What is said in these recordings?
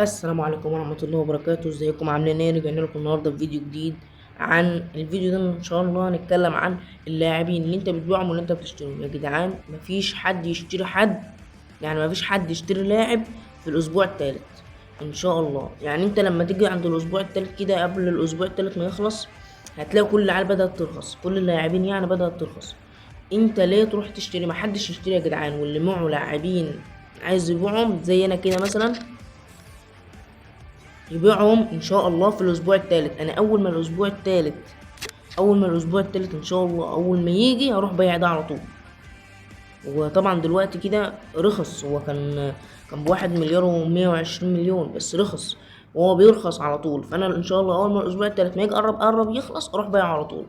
السلام عليكم ورحمة الله وبركاته. ازيكم عاملين ايه؟ رجعنا لكم النهارده بفيديو جديد. عن الفيديو ده ان شاء الله هنتكلم عن اللاعبين اللي انت بتبيعهم واللي انت بتشتريهم. يا جدعان مفيش حد يشتري حد، يعني مفيش حد يشتري لاعب في الاسبوع الثالث ان شاء الله. يعني انت لما تيجي عند الاسبوع الثالث كده قبل الاسبوع الثالث ما يخلص هتلاقي كل العيال بدأت ترخص، كل اللاعبين يعني بدأت ترخص. انت ليه تروح تشتري؟ محدش يشتري يا جدعان. واللي معه لاعبين عايز يبيعهم زي انا كده مثلا يبيعهم ان شاء الله في الاسبوع الثالث. انا اول ما الاسبوع الثالث ان شاء الله اول ما يجي هروح بيع ده على طول. وطبعا دلوقتي كده رخص، هو كان بواحد مليار ومية وعشرين مليون بس رخص، وهو بيرخص على طول. فانا ان شاء الله اول ما الاسبوع التالت ما يجي قرب يخلص اروح بايع على طول.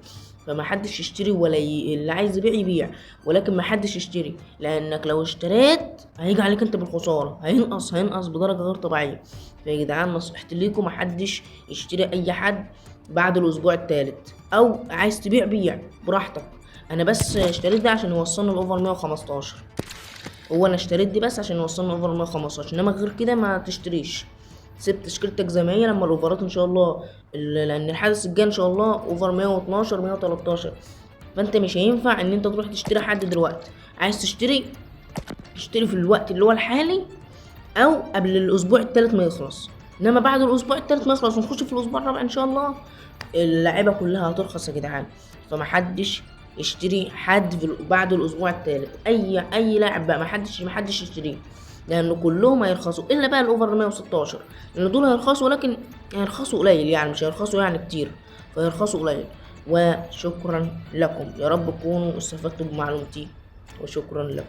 فما حدش يشتري اللي عايز يبيع يبيع، ولكن ما حدش يشتري، لانك لو اشتريت هيجي عليك انت بالخساره، هينقص بدرجه غير طبيعيه. فيا جدعان نصيحتي ليكم ما حدش يشتري اي حد بعد الاسبوع التالت. او عايز تبيع بيع براحتك. انا بس اشتريت ده عشان يوصلني الاوفر 115. هو انا اشتريت دي بس عشان يوصلني اوفر 115، انما غير كده ما تشتريش. سيب تشكيلتك زي ما هي لما الاوفرات ان شاء الله لان الحدث الجاي ان شاء الله اوفر 112 113. فانت مش هينفع ان انت تروح تشتري حد دلوقتي. عايز تشتري اشتري في الوقت اللي هو الحالي او قبل الاسبوع التالت ما يخلص. انما بعد الاسبوع التالت ما يخلص ونخش في الاسبوع الرابع ان شاء الله اللعيبه كلها هترخص يا جدعان. فمحدش يشتري حد بعد الاسبوع التالت. اي لاعب بقى محدش يشتريه، لان كلهم هيرخصوا الا بقى الاوفر 116، لان دول هيرخصوا ولكن هيرخصوا قليل، يعني مش هيرخصوا يعني كتير، فهيرخصوا قليل. وشكرا لكم، يا رب تكونوا استفدتوا بمعلومتي، وشكرا لكم.